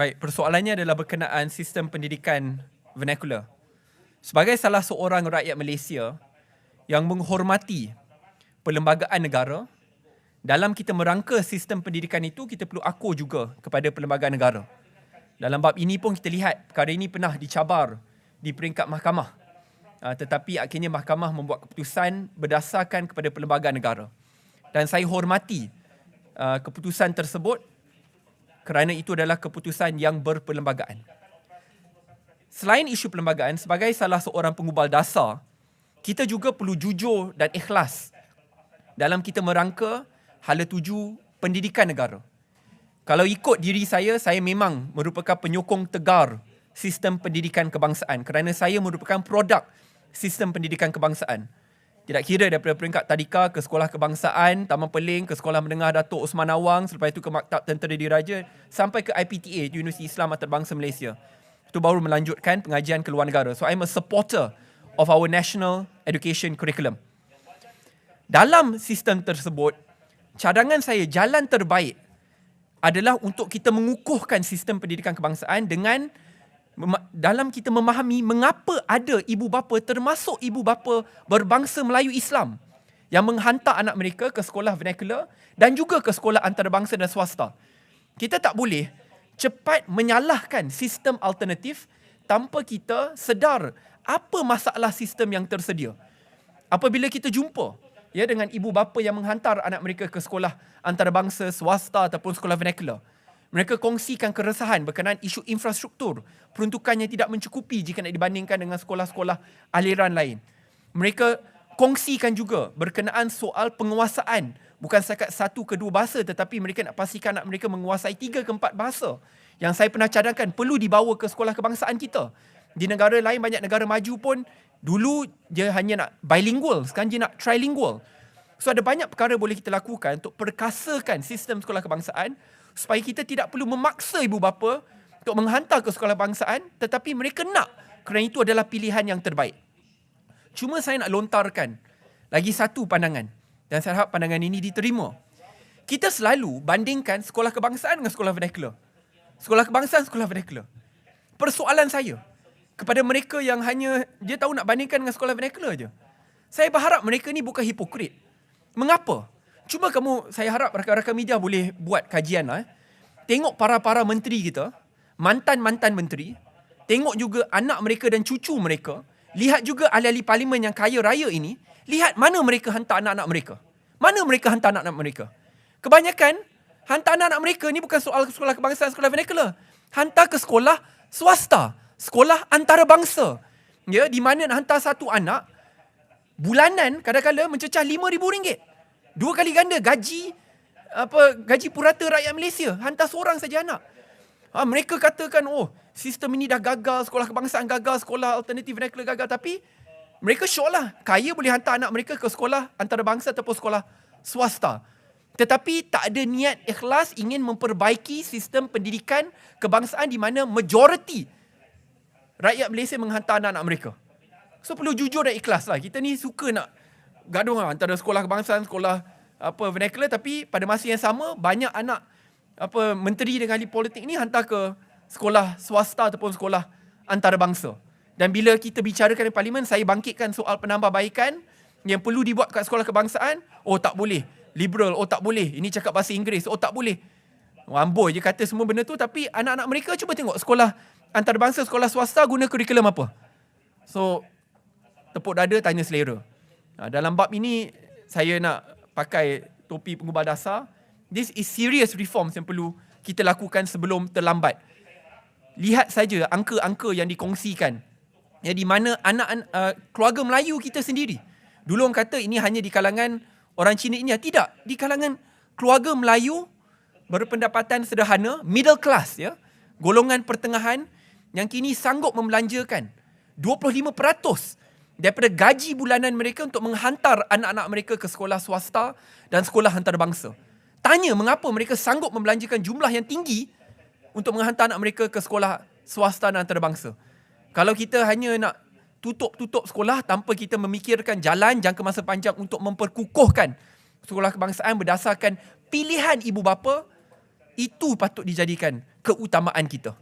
Baik, persoalannya adalah berkenaan sistem pendidikan vernacular. Sebagai salah seorang rakyat Malaysia yang menghormati perlembagaan negara, dalam kita merangka sistem pendidikan itu, kita perlu akur juga kepada perlembagaan negara. Dalam bab ini pun kita lihat perkara ini pernah dicabar di peringkat mahkamah. Tetapi akhirnya mahkamah membuat keputusan berdasarkan kepada perlembagaan negara. Dan saya hormati keputusan tersebut kerana itu adalah keputusan yang berperlembagaan. Selain isu perlembagaan, sebagai salah seorang pengubal dasar, kita juga perlu jujur dan ikhlas dalam kita merangka hala tuju pendidikan negara. Kalau ikut diri saya memang merupakan penyokong tegar sistem pendidikan kebangsaan kerana saya merupakan produk sistem pendidikan kebangsaan. Tidak kira daripada peringkat tadika ke sekolah kebangsaan, Taman Peling, ke sekolah menengah Datuk Osman Awang, selepas itu ke Maktab Tentera Diraja, sampai ke IPTA, Universiti Islam Antarabangsa Malaysia. Itu baru melanjutkan pengajian ke luar negara. So I'm a supporter of our national education curriculum. Dalam sistem tersebut, cadangan saya jalan terbaik adalah untuk kita mengukuhkan sistem pendidikan kebangsaan dengan dalam kita memahami mengapa ada ibu bapa, termasuk ibu bapa berbangsa Melayu Islam, yang menghantar anak mereka ke sekolah vernacular dan juga ke sekolah antarabangsa dan swasta. Kita tak boleh cepat menyalahkan sistem alternatif tanpa kita sedar apa masalah sistem yang tersedia. Apabila kita jumpa dengan ibu bapa yang menghantar anak mereka ke sekolah antarabangsa, swasta ataupun sekolah vernacular, mereka kongsikan keresahan berkenaan isu infrastruktur, peruntukannya tidak mencukupi jika nak dibandingkan dengan sekolah-sekolah aliran lain. Mereka kongsikan juga berkenaan soal penguasaan, bukan setakat 1 ke 2 bahasa, tetapi mereka nak pastikan anak mereka menguasai 3 ke 4 bahasa. Yang saya pernah cadangkan perlu dibawa ke sekolah kebangsaan kita. Di negara lain, banyak negara maju pun, dulu dia hanya nak bilingual, sekarang dia nak trilingual. So ada banyak perkara boleh kita lakukan untuk perkasakan sistem sekolah kebangsaan, supaya kita tidak perlu memaksa ibu bapa untuk menghantar ke sekolah kebangsaan, tetapi mereka nak, kerana itu adalah pilihan yang terbaik. Cuma saya nak lontarkan lagi satu pandangan, dan saya harap pandangan ini diterima. Kita selalu bandingkan sekolah kebangsaan dengan sekolah vernacular. Sekolah kebangsaan, sekolah vernacular. Persoalan saya kepada mereka yang hanya dia tahu nak bandingkan dengan sekolah vernacular je, saya berharap mereka ni bukan hipokrit. Mengapa? Cuma saya harap rakan-rakan media boleh buat kajian lah. Tengok para-para menteri kita, mantan-mantan menteri, tengok juga anak mereka dan cucu mereka, lihat juga ahli-ahli parlimen yang kaya raya ini, lihat mana mereka hantar anak-anak mereka. Mana mereka hantar anak-anak mereka. Kebanyakan, hantar anak-anak mereka ni bukan soal sekolah kebangsaan, sekolah vernacular. Hantar ke sekolah swasta, sekolah antarabangsa. Di mana nak hantar satu anak, bulanan kadang-kadang mencecah RM5,000. 2 kali ganda gaji purata rakyat Malaysia. Hantar seorang saja anak. Mereka katakan, sistem ini dah gagal, sekolah kebangsaan gagal, sekolah alternatif vernacular gagal. Tapi mereka syok lah. Kaya boleh hantar anak mereka ke sekolah antarabangsa ataupun sekolah swasta. Tetapi tak ada niat ikhlas ingin memperbaiki sistem pendidikan kebangsaan di mana majoriti rakyat Malaysia menghantar anak-anak mereka. So perlu jujur dan ikhlas lah. Kita ni suka nak gaduh antara sekolah kebangsaan, sekolah vernacular, tapi pada masa yang sama banyak anak menteri dengan ahli politik ni hantar ke sekolah swasta ataupun sekolah antarabangsa. Dan bila kita bicarakan di parlimen, saya bangkitkan soal penambahbaikan yang perlu dibuat kat sekolah kebangsaan. Tak boleh. Liberal, tak boleh. Ini cakap bahasa Inggeris, tak boleh. Amboi je kata semua benda tu, tapi anak-anak mereka cuba tengok sekolah antarabangsa, sekolah swasta guna kurikulum apa. So tepuk dada, tanya selera. Dalam bab ini, saya nak pakai topi pengubah dasar. This is serious reforms yang perlu kita lakukan sebelum terlambat. Lihat saja angka-angka yang dikongsikan. Di mana keluarga Melayu kita sendiri. Dulu orang kata ini hanya di kalangan orang Cina ini. Tidak. Di kalangan keluarga Melayu berpendapatan sederhana, middle class, golongan pertengahan yang kini sanggup membelanjakan 25% daripada gaji bulanan mereka untuk menghantar anak-anak mereka ke sekolah swasta dan sekolah antarabangsa. Tanya mengapa mereka sanggup membelanjakan jumlah yang tinggi untuk menghantar anak mereka ke sekolah swasta dan antarabangsa. Kalau kita hanya nak tutup sekolah tanpa kita memikirkan jalan jangka masa panjang untuk memperkukuhkan sekolah kebangsaan berdasarkan pilihan ibu bapa, itu patut dijadikan keutamaan kita.